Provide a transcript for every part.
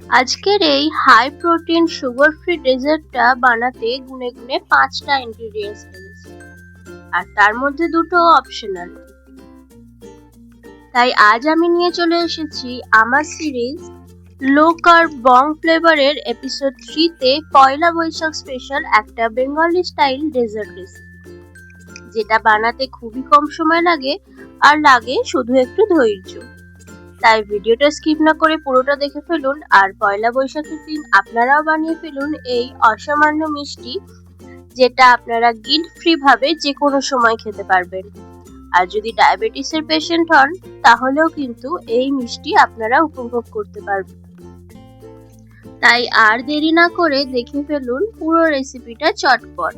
আজকের এই high protein sugar free ডেজার্টটা বানাতে গুনে গুনে 5টা ইনগ্রেডিয়েন্টস লেগেছে, আর তার মধ্যে দুটো অপশনাল। তাই আজ আমি নিয়ে চলে এসেছি আমার সিরিজ লো কার্ব বং ফ্লেভারের এপিসোড 3-তে পয়লা বৈশাখ স্পেশাল একটা বেঙ্গলি স্টাইল ডেজার্ট রেসিপি, যেটা বানাতে খুবই কম সময় লাগে আর লাগে শুধু একটু ধৈর্য। তাই ভিডিওটা স্কিপ না করে পুরোটা দেখে ফেলুন, আর পয়লা বৈশাখের দিন আপনারাও বানিয়ে ফেলুন এই অসামান্য মিষ্টি, যেটা আপনারা গিল্ট ফ্রি ভাবে যে কোনো সময় খেতে পারবেন। আর যদি ডায়াবেটিসের পেশেন্ট হন তাহলেও কিন্তু এই মিষ্টি আপনারা উপভোগ করতে পারবেন। তাই আর দেরি না করে দেখে ফেলুন পুরো রেসিপিটা চটপট।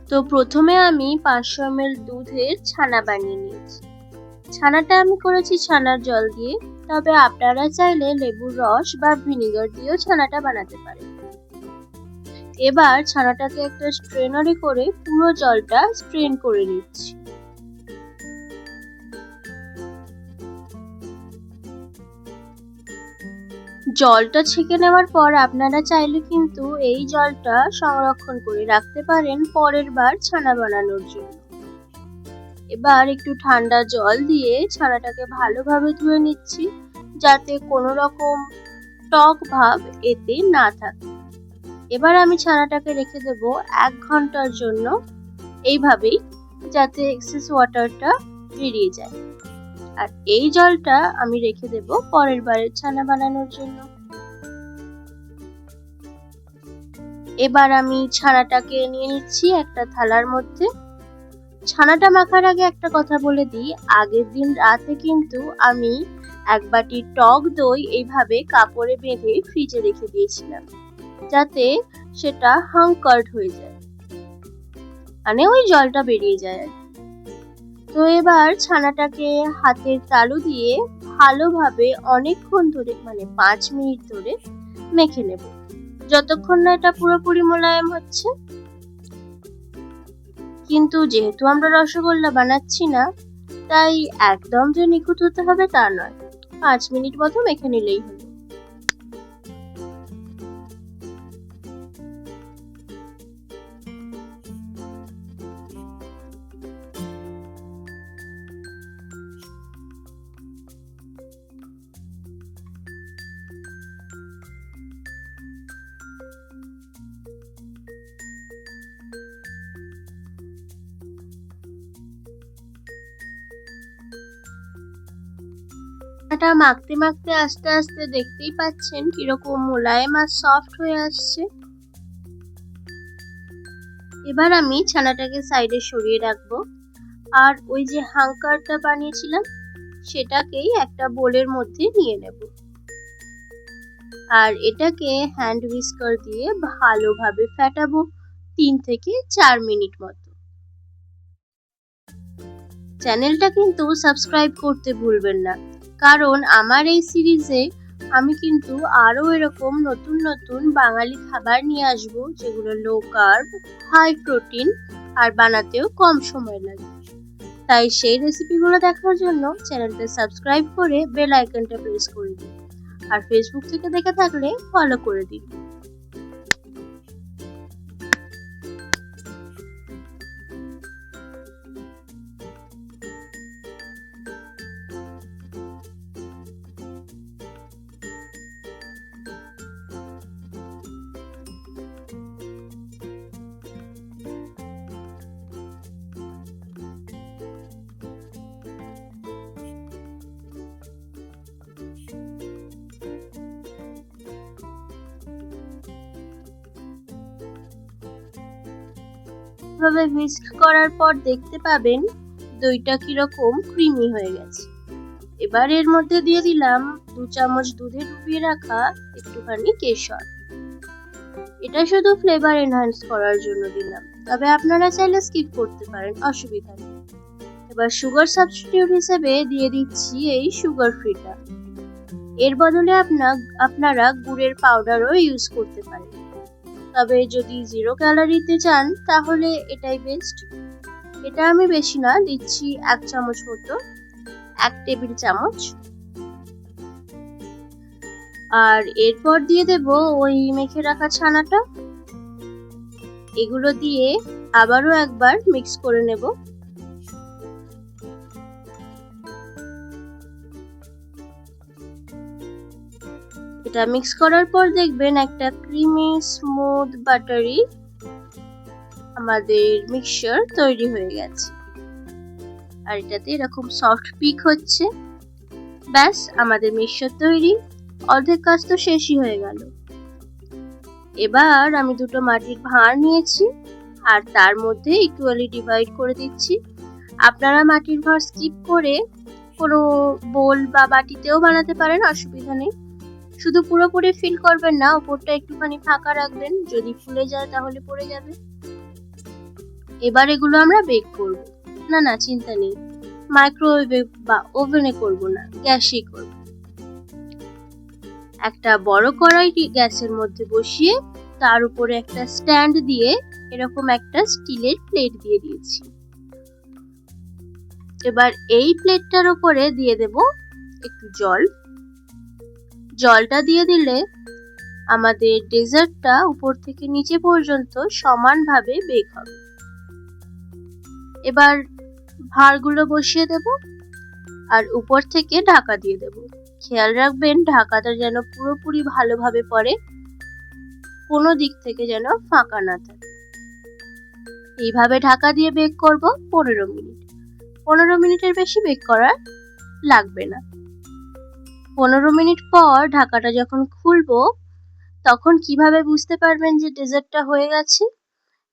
তো প্রথমে আমি 500 ml দুধের ছানা বানিয়ে নিয়েছি। ছানাটা আমি করেছি ছানার জল দিয়ে, তবে আপনারা চাইলে লেবুর রস বা ভিনেগার দিয়েও ছানাটা বানাতে পারেন। এবার ছানাটাকে একটা স্ট্রেনারে করে পুরো জলটা স্ট্রেন করে নিচ্ছি। জলটা ছেঁকে নেওয়ার পর আপনারা চাইলে কিন্তু এই জলটা সংরক্ষণ করে রাখতে পারেন পরের বার ছানা বানানোর জন্য। এবার একটু ঠান্ডা জল দিয়ে ছানাটাকে ভালোভাবে ধুয়ে নিচ্ছি, যাতে কোনো রকম টক ভাব এতে না থাকে। এবার আমি ছানাটাকে রেখে দেব 1 ঘন্টার জন্য এইভাবেই, যাতে এক্সেস ওয়াটারটা বেরিয়ে যায়। আর এই জলটা আমি রেখে দেব পরের বারের ছানা বানানোর জন্য। এবার আমি ছানাটাকে নিয়ে নিচ্ছি একটা থালার মধ্যে। ছানাটা মাখার আগে একটা কথা বলে দিই, আগের দিন রাতে কিন্তু আমি 1 বাটি টক দই এইভাবে কাপড়ে বেঁধে ফ্রিজে রেখে দিয়েছিলাম, যাতে সেটা হাঙ্কার্ড হয়ে যায়, মানে ওই জলটা বেরিয়ে যায়। তো এবার ছানাটাকে হাতের তালু দিয়ে ভালোভাবে অনেকক্ষণ ধরে, মানে 5 মিনিট ধরে মেখে নেব, যতক্ষণ না এটা পুরোপুরি মোলায়েম হচ্ছে। কিন্তু যেহেতু আমরা রসগোল্লা বানাচ্ছি না, তাই একদম যে নিখুঁত হতে হবে তা নয়, 5 মিনিট মতো মেখে নিলেই হলো। এটা মাখতে মাখতে আস্তে আস্তে দেখতেই পাচ্ছেন কিরকম মোলায়েম আর সফট হয়ে আসছে। এবার আমি ছানাটাকে সাইডে সরিয়ে রাখবো, আর ওই যে হাঙ্কারটা বানিয়েছিলাম সেটাকেই একটা বোলের মধ্যে নিয়ে নেব, আর এটাকে হ্যান্ড হুইস্কার দিয়ে ভালোভাবে ফেটাবো 3 থেকে 4 মিনিট মতো। চ্যানেলটা কিন্তু সাবস্ক্রাইব করতে ভুলবেন না, কারণ আমার এই সিরিজে আমি কিন্তু আরো এরকম নতুন নতুন বাঙালি খাবার নিয়ে আসবো, যেগুলো লো কার্ব, হাই প্রোটিন আর বানাতেও কম সময় লাগে। তাই সেই রেসিপিগুলো দেখার জন্য চ্যানেলটা সাবস্ক্রাইব করে বেল আইকনটা প্রেস করে দিন, আর ফেসবুক থেকে দেখে থাকলে ফলো করে দিন। ভাবে হুইস্ক করার পর দেখতে পাবেন দইটা কিরকম ক্রিমি হয়ে গেছে। এবার এর মধ্যে দিয়ে দিলাম 2 চামচ দুধে ডুবিয়ে রাখা একটুখানি কেশর। এটা শুধু ফ্লেভার এনহান্স করার জন্য দিলাম, তবে আপনারা চাইলে স্কিপ করতে পারেন, অসুবিধা নেই। এবার সুগার সাবস্টিটিউট হিসেবে দিয়ে দিচ্ছি এই সুগার ফ্রিটা। এর বদলে আপনারা গুড়ের পাউডারও ইউজ করতে পারেন, তবে যদি 0 ক্যালোরিতে চান তাহলে এটাই বেস্ট। এটা আমি বেশি না দিচ্ছি, 1 চামচ মতো, 1 টেবিল চামচ। আর এরপর দিয়ে দেব ওই মেখে রাখা ছানাটা। এগুলো দিয়ে আবারও একবার মিক্স করে নেব। এটা মিক্স করার পর দেখবেন একটা ক্রিমি স্মুথ বাটারি আমাদের মিক্সচার তৈরি হয়ে গেছে। আর এটাতে এরকম সফট পিক হচ্ছে। ব্যাস, আমাদের মিক্সচার তৈরি। অর্ধেক কাজ তো শেষই হয়ে গেল। এবার আমি দুটো মাটির ভাঁড় নিয়েছি আর তার মধ্যে ইকুয়ালি ডিভাইড করে দিচ্ছি। আপনারা মাটির ভাঁড় স্কিপ করে কোনো বোল বা বাটিতেও বানাতে পারেন, অসুবিধা নেই। শুধু পুরোপুরি ফিল করবেন না, উপরটা একটুখানি ফাঁকা রাখবেন, যদি ফুলে যায় তাহলে পড়ে যাবে। এবার এগুলো আমরা বেক করব। না চিন্তা নেই, মাইক্রোওয়েভে বা ওভেনে করব না, গ্যাসেই করব। একটা বড় কড়াই গ্যাসের মধ্যে বসিয়ে তার উপরে একটা স্ট্যান্ড দিয়ে এরকম একটা স্টিলের প্লেট দিয়ে দিয়েছি। এবার এই প্লেটটার উপরে দিয়ে দেব একটু জল। জলটা দিয়ে দিলে আমাদের ডেজার্টটা উপর থেকে নিচে পর্যন্ত সমানভাবে বেক হবে। এবার ভাঁড়গুলো বসিয়ে দেব আর উপর থেকে ঢাকা দিয়ে দেব। খেয়াল রাখবেন ঢাকাটা যেন পুরোপুরি ভালোভাবে পড়ে, কোনো দিক থেকে যেন ফাঁকা না থাকে। এইভাবে ঢাকা দিয়ে বেক করব 15 মিনিট। 15 মিনিটের বেশি বেক করা লাগবে না। 15 মিনিট পর ঢাকাটা যখন খুলবো তখন কিভাবে বুঝতে পারবেন যে ডেজার্টটা হয়ে গেছে?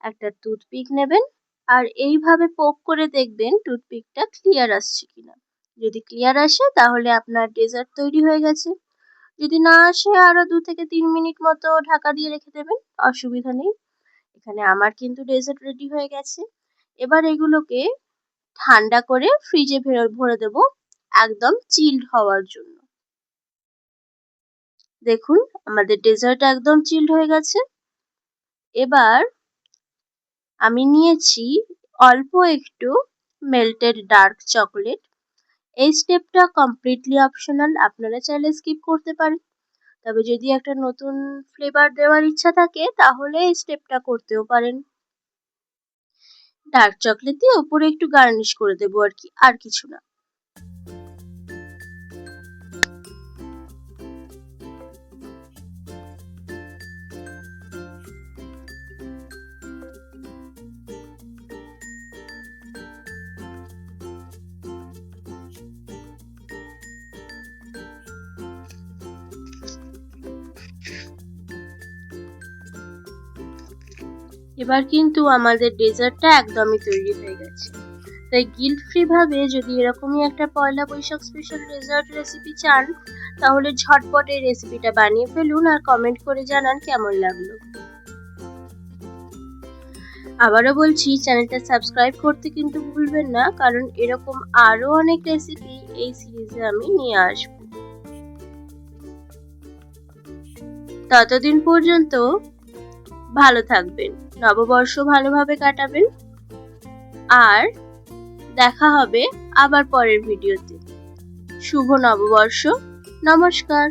একটা টুথপিক নেবেন আর এইভাবে পোক করে দেখবেন টুথপিকটা ক্লিয়ার আসছে কিনা। যদি ক্লিয়ার আসে তাহলে আপনার ডেজার্ট তৈরি হয়ে গেছে। যদি না আসে আরো 2 থেকে 3 মিনিট মতো ঢাকা দিয়ে রেখে দেবেন, অসুবিধা নেই। এখানে আমার কিন্তু ডেজার্ট রেডি হয়ে গেছে। এবার এগুলোকে ঠান্ডা করে ফ্রিজে ভরে দেব একদম চিল্ড হওয়ার জন্য। দেখুন আমাদের ডেজার্ট একদম চিল্ড হয়ে গেছে। এবার আমি নিয়েছি অল্প একটু মেল্টেড ডার্ক চকলেট। এই স্টেপটা কমপ্লিটলি অপশনাল, আপনারা চাইলে স্কিপ করতে পারেন। তবে যদি একটা নতুন ফ্লেভার দেওয়ার ইচ্ছা থাকে তাহলে এই স্টেপটা করতেও পারেন। ডার্ক চকলেট দিয়ে উপরে একটু গার্নিশ করে দেবো আর কিছু না। এবার কিন্তু আমাদের ডেজার্টটা একদমই তৈরি হয়ে গেছে। তাই গিল্ট ফ্রি ভাবে যদি এরকমই একটা পয়লা বৈশাখ স্পেশাল ডেজার্ট রেসিপি চান তাহলে ঝটপট এই রেসিপিটা বানিয়ে ফেলুন আর কমেন্ট করে জানান কেমন লাগলো। আবারও বলছি, চ্যানেলটা সাবস্ক্রাইব করতে কিন্তু ভুলবেন না, কারণ এরকম আরো অনেক রেসিপি এই সিরিজে আমি নিয়ে আসব। ততদিন পর্যন্ত ভালো থাকবেন, নববর্ষ ভালোভাবে কাটাবেন, আর দেখা হবে আবার পরের ভিডিওতে। শুভ নববর্ষ, নমস্কার।